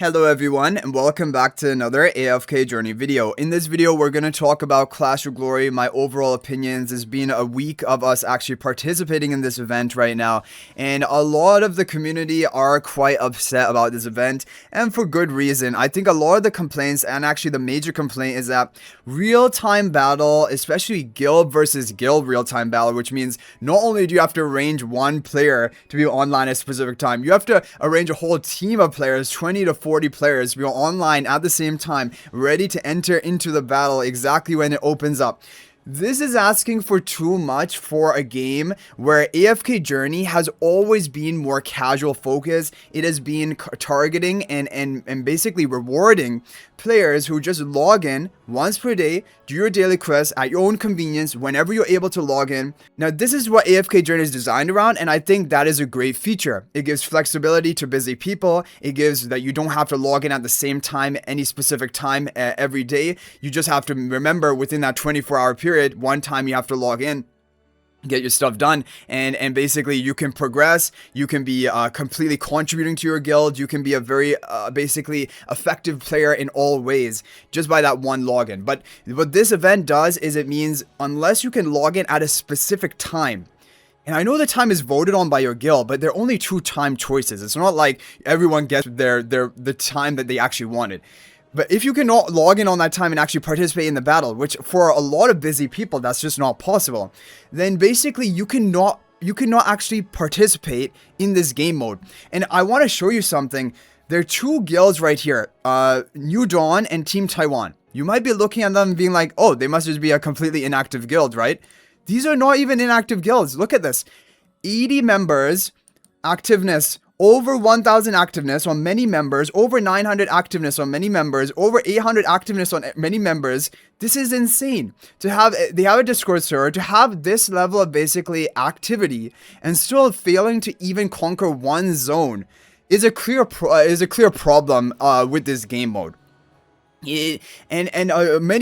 Hello everyone, and welcome back to another AFK journey video. In this video, we're going to talk about Clash of Glory, my overall opinions. It's been a week of us actually participating in this event right now, and a lot of the community are quite upset about this event, and for good reason. I think a lot of the complaints, and actually the major complaint, is that real-time battle, especially guild versus guild real-time battle, which means not only do you have to arrange one player to be online at a specific time, you have to arrange a whole team of players, 20 to 40 players, be online at the same time, ready to enter into the battle exactly when it opens up. This is asking for too much for a game where AFK Journey has always been more casual focused. It has been targeting and basically rewarding players who just log in once per day, do your daily quests at your own convenience whenever you're able to log in. Now, this is what AFK Journey is designed around, and I think that is a great feature. It gives flexibility to busy people. It gives that you don't have to log in at the same time, any specific time every day. You just have to remember within that 24-hour period, one time you have to log in, get your stuff done, and basically you can progress. You can be completely contributing to your guild. You can be a very basically effective player in all ways just by that one login. But what this event does is it means unless you can log in at a specific time, and I know the time is voted on by your guild, but there are only two time choices. It's not like everyone gets the time that they actually wanted. But if you cannot log in on that time and actually participate in the battle, which for a lot of busy people, that's just not possible, then basically you cannot actually participate in this game mode. And I want to show you something. There are two guilds right here, New Dawn and Team Taiwan. You might be looking at them and being like, oh, they must just be a completely inactive guild, right? These are not even inactive guilds. Look at this. 80 members, activeness, over 1,000 activeness on many members, over 900 activeness on many members, over 800 activeness on many members. This is insane. To have, they have a Discord server, to have this level of basically activity and still failing to even conquer one zone is a clear problem with this game mode. Many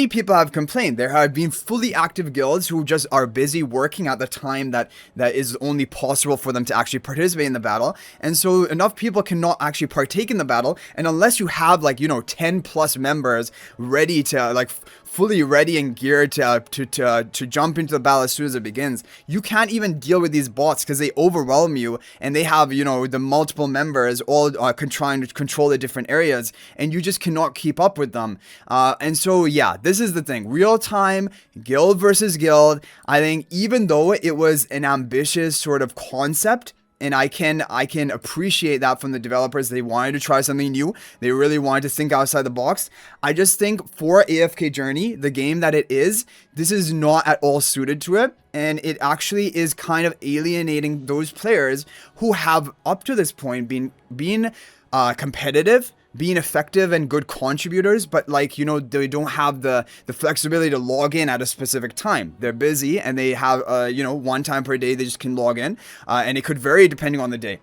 people have complained. There have been fully active guilds who just are busy working at the time that is only possible for them to actually participate in the battle, and so enough people cannot actually partake in the battle. And unless you have 10 plus members ready to fully ready and geared to jump into the battle as soon as it begins, you can't even deal with these bots because they overwhelm you, and they have the multiple members all trying to control the different areas, and you just cannot keep up with them. And so yeah, this is the thing. Real time guild versus guild. I think even though it was an ambitious sort of concept, and I can appreciate that from the developers. They wanted to try something new. They really wanted to think outside the box. I just think for AFK Journey, the game that it is, this is not at all suited to it. And it actually is kind of alienating those players who have up to this point been competitive, being effective and good contributors, but they don't have the flexibility to log in at a specific time. They're busy and they have one time per day they just can log in, and it could vary depending on the day.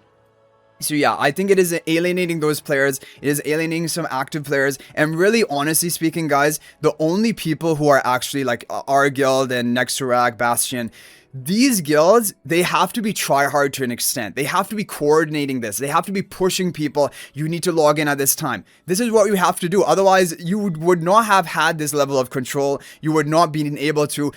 So yeah, I think it is alienating those players. It is alienating some active players. And really, honestly speaking, guys, the only people who are actually like our guild and Nexterac, Bastion, these guilds, they have to be try hard to an extent. They have to be coordinating this. They have to be pushing people. You need to log in at this time. This is what you have to do. Otherwise, you would not have had this level of control. You would not be able to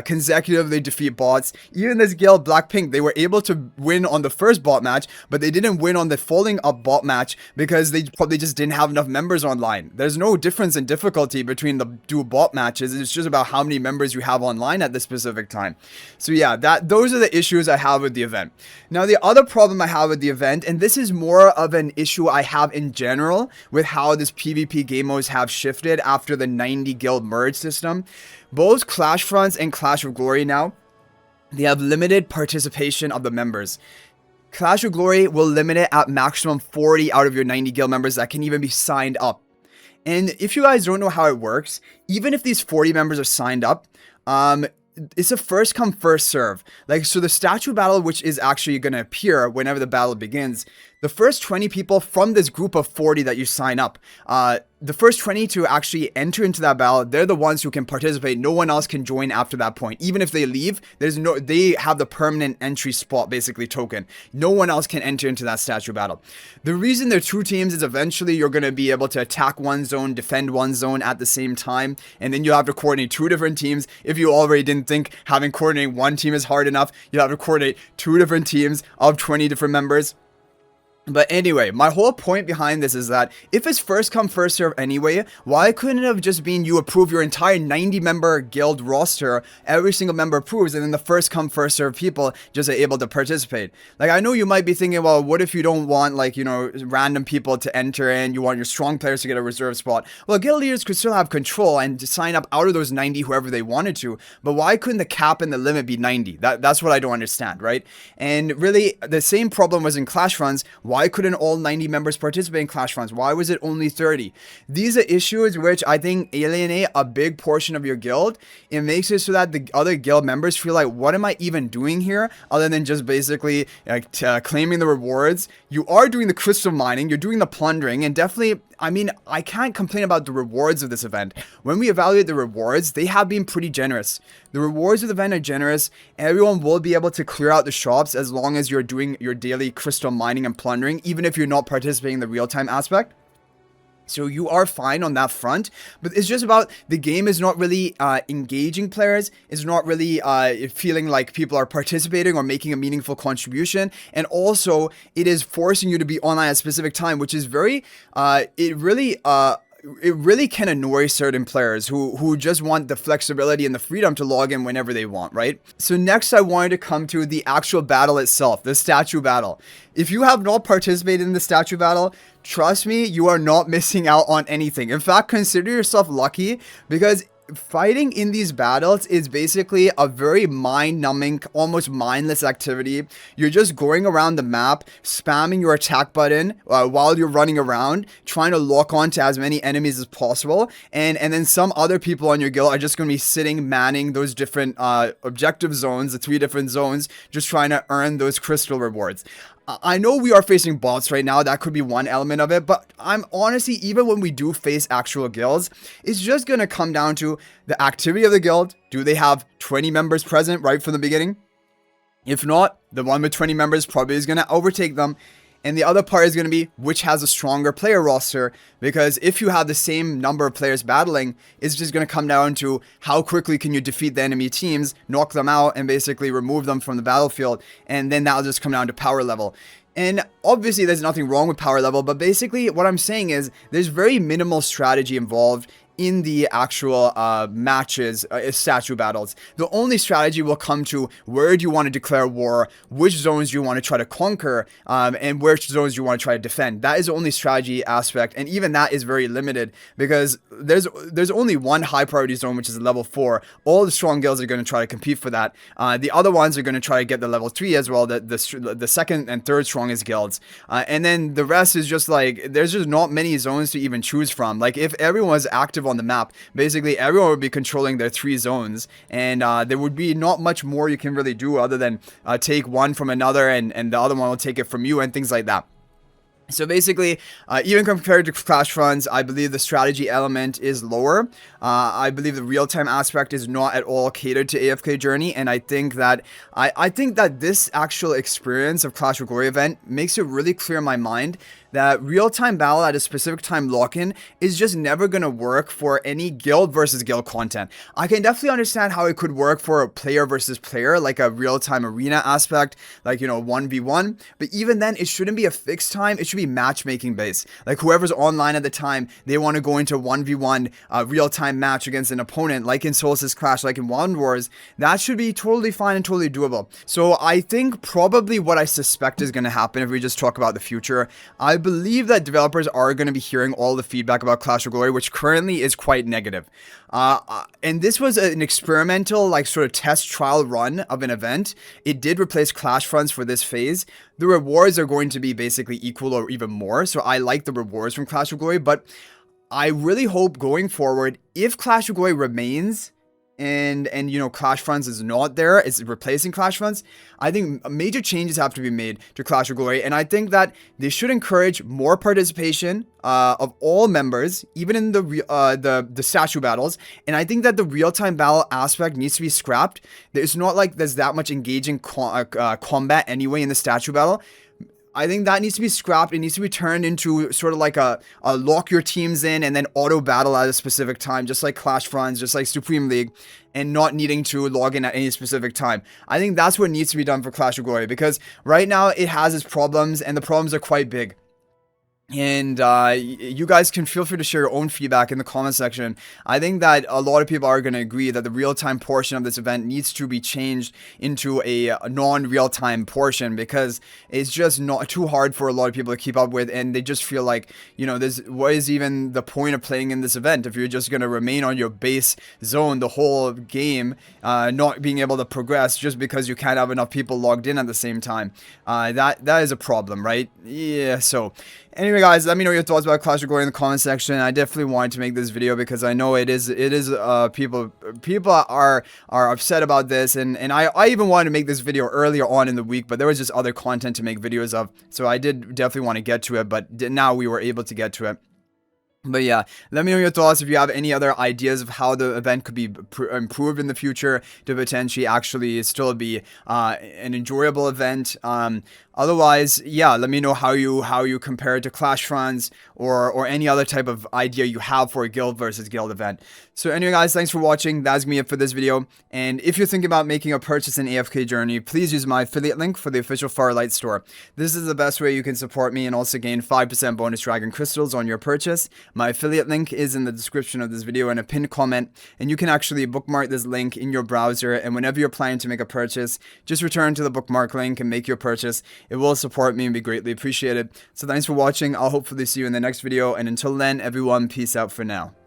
consecutively defeat bots. Even this guild, Blackpink, they were able to win on the first bot match, but they didn't win on the following up bot match because they probably just didn't have enough members online. There's no difference in difficulty between the two bot matches. It's just about how many members you have online at this specific time. So yeah, those are the issues I have with the event. Now, the other problem I have with the event, and this is more of an issue I have in general with how this PvP game modes have shifted after the 90 guild merge system. Both Clash Fronts and Clash of Glory now, they have limited participation of the members. Clash of Glory will limit it at maximum 40 out of your 90 guild members that can even be signed up. And if you guys don't know how it works, even if these 40 members are signed up, it's a first come first serve. So the statue battle, which is actually going to appear whenever the battle begins, the first 20 people from this group of 40 that you sign up, the first 20 to actually enter into that battle, they're the ones who can participate. No one else can join after that point. Even if they leave, they have the permanent entry spot, basically token. No one else can enter into that statue battle. The reason they're 2 teams is eventually you're going to be able to attack one zone, defend one zone at the same time, and then you'll have to coordinate 2 different teams. If you already didn't think having coordinating one team is hard enough, you'll have to coordinate 2 different teams of 20 different members. But anyway, my whole point behind this is that if it's first come first serve anyway, why couldn't it have just been you approve your entire 90 member guild roster, every single member approves, and then the first come first serve people just are able to participate? Like, I know you might be thinking, well, what if you don't want, like, you know, random people to enter in, you want your strong players to get a reserve spot? Well, guild leaders could still have control and to sign up out of those 90 whoever they wanted to, but why couldn't the cap and the limit be 90? That's what I don't understand, right? And really, the same problem was in Clash Runs. Why couldn't all 90 members participate in Clash Runs? Why was it only 30? These are issues which I think alienate a big portion of your guild. It makes it so that the other guild members feel like, what am I even doing here other than just basically claiming the rewards? You are doing the crystal mining, you're doing the plundering, and definitely, I mean, I can't complain about the rewards of this event. When we evaluate the rewards, they have been pretty generous. The rewards of the event are generous. Everyone will be able to clear out the shops as long as you're doing your daily crystal mining and plundering, even if you're not participating in the real-time aspect. So you are fine on that front, but it's just about the game is not really engaging players. It's not really feeling like people are participating or making a meaningful contribution. And also, it is forcing you to be online at a specific time, which is very, it really can annoy certain players who just want the flexibility and the freedom to log in whenever they want, right? So next I wanted to come to the actual battle itself, the statue battle. If you have not participated in the statue battle, trust me, you are not missing out on anything. In fact, consider yourself lucky, because fighting in these battles is basically a very mind-numbing, almost mindless activity. You're just going around the map, spamming your attack button while you're running around, trying to lock on to as many enemies as possible, and then some other people on your guild are just going to be sitting, manning those different objective zones, the 3 different zones, just trying to earn those crystal rewards. I know we are facing bots right now, that could be one element of it, but I'm honestly, even when we do face actual guilds, it's just going to come down to the activity of the guild. Do they have 20 members present right from the beginning? If not, the one with 20 members probably is going to overtake them. And the other part is going to be which has a stronger player roster, because if you have the same number of players battling, it's just going to come down to how quickly can you defeat the enemy teams, knock them out, and basically remove them from the battlefield. And then that'll just come down to power level. And obviously there's nothing wrong with power level, but basically what I'm saying is there's very minimal strategy involved in the actual matches, statue battles. The only strategy will come to where do you want to declare war, which zones you want to try to conquer, and which zones you want to try to defend. That is the only strategy aspect, and even that is very limited because there's only one high priority zone, which is level 4. All the strong guilds are going to try to compete for that. The other ones are going to try to get the level 3 as well, the second and third strongest guilds. And then the rest is just like, there's just not many zones to even choose from. Like, if everyone was active on the map, basically everyone would be controlling their 3 zones, and there would be not much more you can really do other than take one from another, and the other one will take it from you, and things like that. So basically, even compared to Clash Runs, I believe the strategy element is lower. I believe the real-time aspect is not at all catered to AFK Journey, and I think that this actual experience of Clash of Glory event makes it really clear in my mind that real-time battle at a specific time lock-in is just never going to work for any guild versus guild content. I can definitely understand how it could work for a player versus player, like a real-time arena aspect, like, you know, 1v1, but even then, it shouldn't be a fixed time. It should be matchmaking based. Like, whoever's online at the time, they want to go into 1v1 real-time match against an opponent, like in Solstice Clash, like in Wild Wars. That should be totally fine and totally doable. So I think probably what I suspect is going to happen, if we just talk about the future, I believe that developers are going to be hearing all the feedback about Clash of Glory, which currently is quite negative. And this was an experimental, like, sort of test trial run of an event. It did replace Clash Runs for this phase. The rewards are going to be basically equal or even more, so I like the rewards from Clash of Glory, but I really hope going forward, if Clash of Glory remains and you know, Clash Funds is not there, it's replacing Clash Funds. I think major changes have to be made to Clash of Glory, and I think that they should encourage more participation of all members, even in the statue battles. And I think that the real-time battle aspect needs to be scrapped. It's not like there's that much engaging combat anyway in the statue battle. I think that needs to be scrapped. It needs to be turned into sort of like a lock your teams in and then auto battle at a specific time, just like Clash Runs, just like Supreme League, and not needing to log in at any specific time. I think that's what needs to be done for Clash of Glory, because right now it has its problems, and the problems are quite big. And you guys can feel free to share your own feedback in the comment section. I think that a lot of people are going to agree that the real-time portion of this event needs to be changed into a non-real-time portion, because it's just not too hard for a lot of people to keep up with, and they just feel like, you know, what is even the point of playing in this event if you're just going to remain on your base zone the whole game, not being able to progress just because you can't have enough people logged in at the same time. That is a problem, right? Yeah, so anyway, guys, let me know your thoughts about Clash of Glory in the comment section. I definitely wanted to make this video because I know it is people are upset about this, and I even wanted to make this video earlier on in the week, but there was just other content to make videos of, so I did definitely want to get to it, but now we were able to get to it. But yeah, let me know your thoughts if you have any other ideas of how the event could be improved in the future to potentially actually still be an enjoyable event. Otherwise, yeah, let me know how you compare it to Clash Runs or any other type of idea you have for a guild versus guild event. So anyway, guys, thanks for watching. That's me for this video. And if you're thinking about making a purchase in AFK Journey, please use my affiliate link for the official Farlight store. This is the best way you can support me and also gain 5% bonus dragon crystals on your purchase. My affiliate link is in the description of this video and a pinned comment, and you can actually bookmark this link in your browser, and whenever you're planning to make a purchase, just return to the bookmark link and make your purchase. It will support me and be greatly appreciated. So thanks for watching. I'll hopefully see you in the next video, and until then, everyone, peace out for now.